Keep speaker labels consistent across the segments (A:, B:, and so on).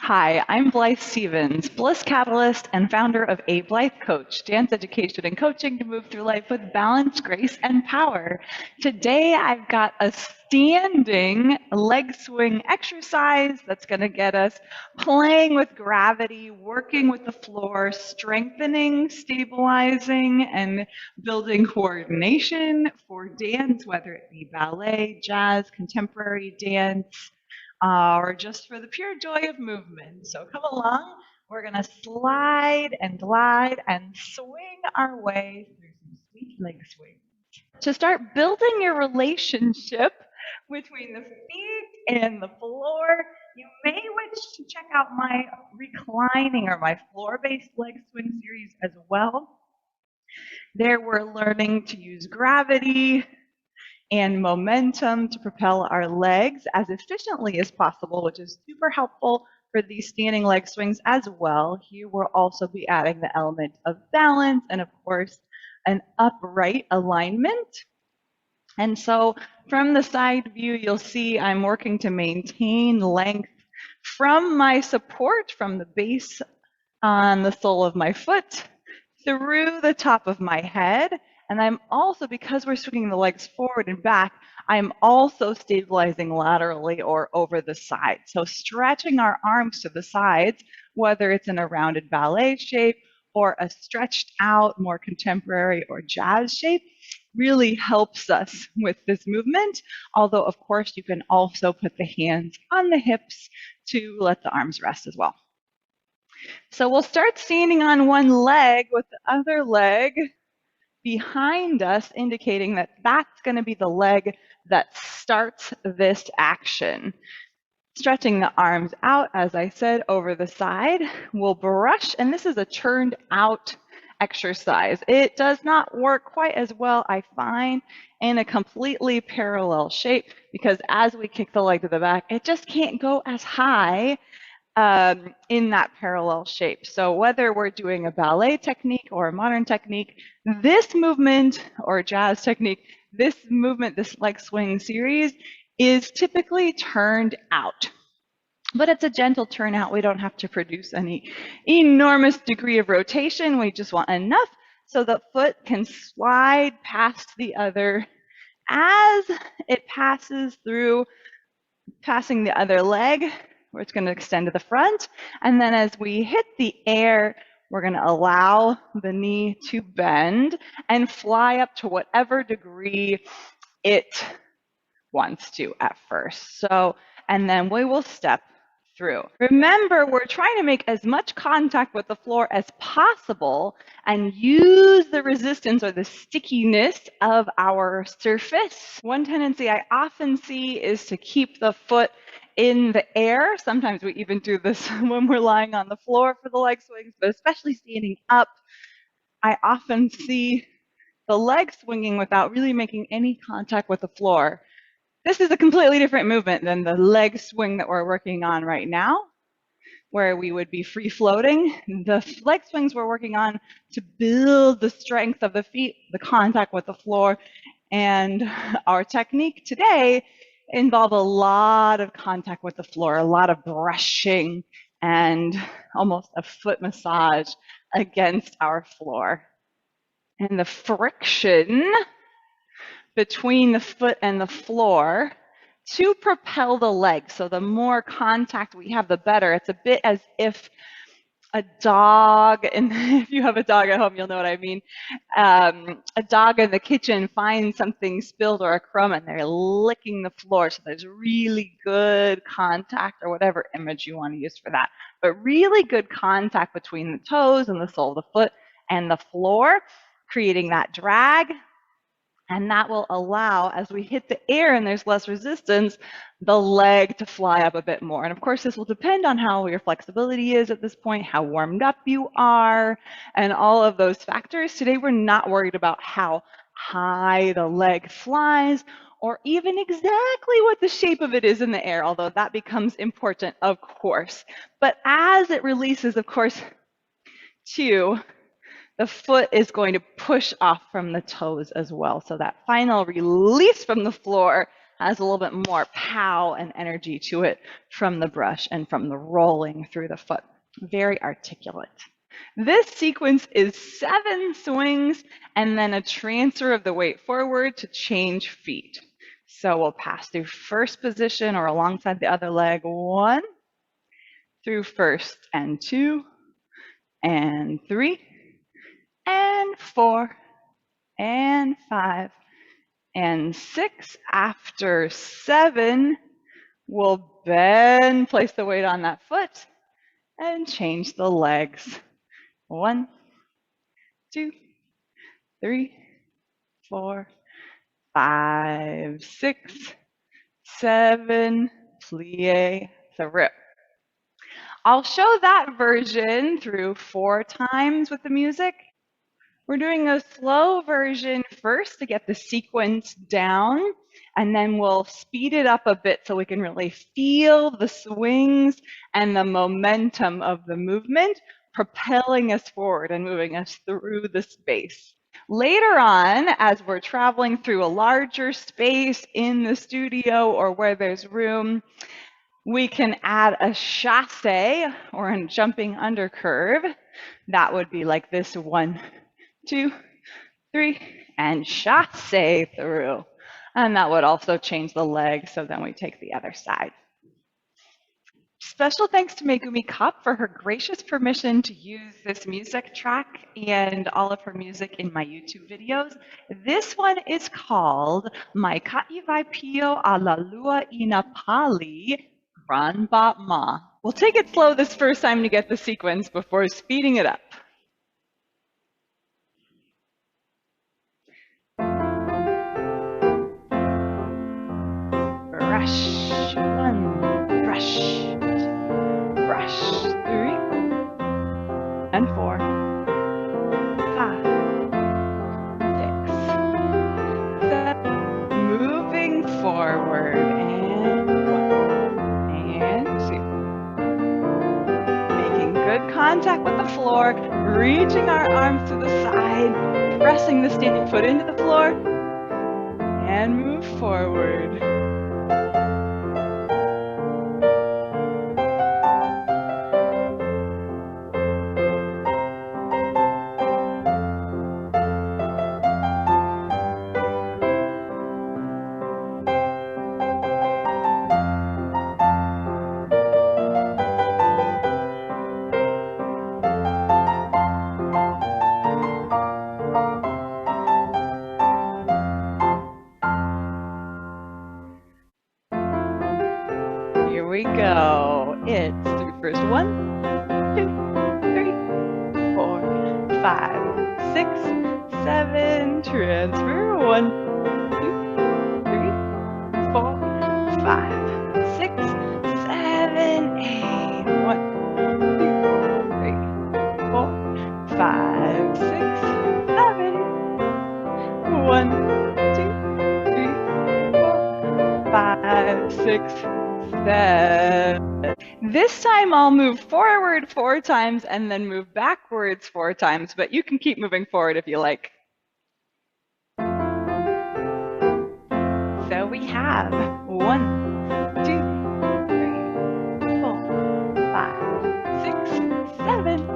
A: Hi, I'm Blythe Stevens, Bliss Catalyst and founder of A Blythe Coach, dance education and coaching to move through life with balance, grace, and power. Today, I've got a standing leg swing exercise that's going to get us playing with gravity, working with the floor, strengthening, stabilizing, and building coordination for dance, whether it be ballet, jazz, contemporary dance, or just for the pure joy of movement. So come along. We're going to slide and glide and swing our way through some sweet leg swings. To start building your relationship between the feet and the floor, you may wish to check out my reclining or my floor-based leg swing series as well. There we're learning to use gravity and momentum to propel our legs as efficiently as possible, which is super helpful for these standing leg swings as well. Here we'll also be adding the element of balance and, of course, an upright alignment. And so from the side view, you'll see I'm working to maintain length from my support, from the base on the sole of my foot through the top of my head. And I'm also, because we're swinging the legs forward and back, I'm also stabilizing laterally or over the side. So stretching our arms to the sides, whether it's in a rounded ballet shape or a stretched out, more contemporary or jazz shape, really helps us with this movement. Although, of course, you can also put the hands on the hips to let the arms rest as well. So we'll start standing on one leg with the other leg behind us, indicating that that's going to be the leg that starts this action. Stretching the arms out, as I said, over the side. We'll brush, and this is a turned out exercise. It does not work quite as well, I find, in a completely parallel shape, because as we kick the leg to the back, it just can't go as high in that parallel shape. So whether we're doing a ballet technique or a modern technique, this movement or jazz technique, this movement, this leg swing series is typically turned out. But it's a gentle turnout. We don't have to produce any enormous degree of rotation. We just want enough so the foot can slide past the other as it passes through, passing the other leg, where it's going to extend to the front. And then as we hit the air, we're going to allow the knee to bend and fly up to whatever degree it wants to at first. So, and then we will step through. Remember, we're trying to make as much contact with the floor as possible and use the resistance or the stickiness of our surface. One tendency I often see is to keep the foot in the air. Sometimes we even do this when we're lying on the floor for the leg swings, but especially standing up, I often see the leg swinging without really making any contact with the floor. This is a completely different movement than the leg swing that we're working on right now, where we would be free floating. The leg swings we're working on to build the strength of the feet, the contact with the floor, and our technique today involve a lot of contact with the floor, a lot of brushing, and almost a foot massage against our floor. And the friction between the foot and the floor to propel the leg. So the more contact we have, the better. It's a bit as if a dog, and if you have a dog at home, you'll know what I mean. A dog in the kitchen finds something spilled or a crumb and they're licking the floor. So there's really good contact, or whatever image you want to use for that. But really good contact between the toes and the sole of the foot and the floor, creating that drag. And that will allow, as we hit the air and there's less resistance, the leg to fly up a bit more. And of course, this will depend on how your flexibility is at this point, how warmed up you are, and all of those factors. Today, we're not worried about how high the leg flies or even exactly what the shape of it is in the air, although that becomes important, of course. But as it releases, of course, too, the foot is going to push off from the toes as well. So that final release from the floor has a little bit more pow and energy to it from the brush and from the rolling through the foot. Very articulate. This sequence is 7 swings and then a transfer of the weight forward to change feet. So we'll pass through first position or alongside the other leg, 1, through first and 2, and 3, and 4, and 5, and 6. After 7, we'll then place the weight on that foot and change the legs. 1, 2, 3, 4, 5, 6, 7, plie through. I'll show that version through 4 times with the music. We're doing a slow version first to get the sequence down, and then we'll speed it up a bit so we can really feel the swings and the momentum of the movement propelling us forward and moving us through the space. Later on, as we're traveling through a larger space in the studio or where there's room, we can add a chasse or a jumping under curve. That would be like this: 1, 2, 3, and chasse through. And that would also change the leg, so then we take the other side. Special thanks to Megumi Kopp for her gracious permission to use this music track and all of her music in my YouTube videos. This one is called Maika'i Waipio a la lua ina Pali, Gran Battement. We'll take it slow this first time to get the sequence before speeding it up. Brush, 1, brush, 2, brush, 3, and 4, 5, 6, 7, moving forward, and 1, and 2. Making good contact with the floor, reaching our arms to the side, pressing the standing foot into the floor, and move forward. Here we go. It's through first 1, 2, 3, 4, 5, 6, 7. Transfer 1, 2, 3, 4, 5, 6, 7, 8. 1, 2, 3, 4, 5, 6, 7. 1, 2, 3, 4, 5, 6, 7. This time I'll move forward 4 times and then move backwards 4 times, but you can keep moving forward if you like. So we have 1, 2, 3, 4, 5, 6, 7.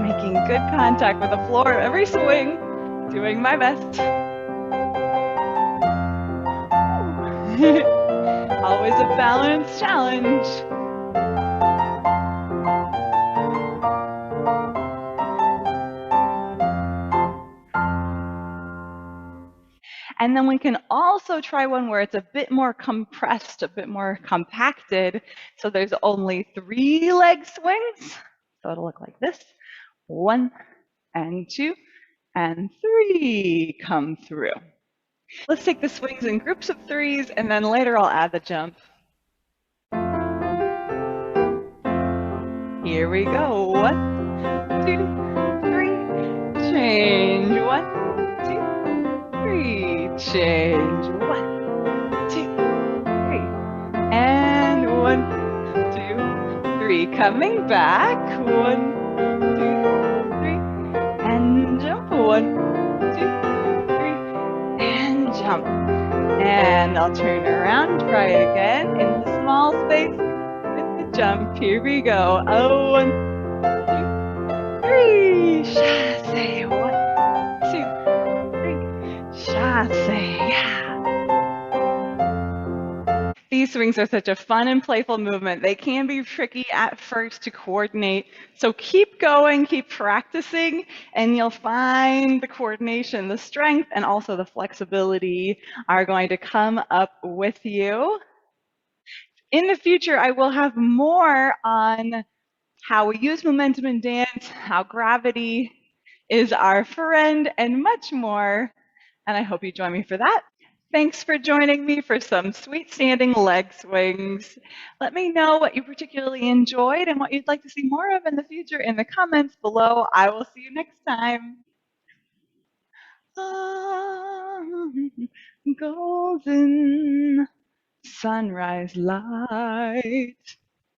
A: Making good contact with the floor every swing, doing my best. Always a balance challenge. And then we can also try one where it's a bit more compressed, a bit more compacted. So there's only 3 leg swings. So it'll look like this: 1 and 2 and 3, come through. Let's take the swings in groups of 3s, and then later I'll add the jump. Here we go. 1, 2, 3, change. 1, 2, 3, change. 1, 2, 3, and 1, 2, 3. Coming back. 1, 2, 3, and jump. 1, 2, 3, and jump. And I'll turn around, try it again in the small space with the jump. Here we go. 1, 2, 3, chasse. 1, 2, 3, chasse. Yeah. These swings are such a fun and playful movement. They can be tricky at first to coordinate. So keep going, keep practicing, and you'll find the coordination, the strength, and also the flexibility are going to come up with you. In the future, I will have more on how we use momentum in dance, how gravity is our friend, and much more. And I hope you join me for that. Thanks for joining me for some sweet standing leg swings. Let me know what you particularly enjoyed and what you'd like to see more of in the future in the comments below. I will see you next time. Golden sunrise light.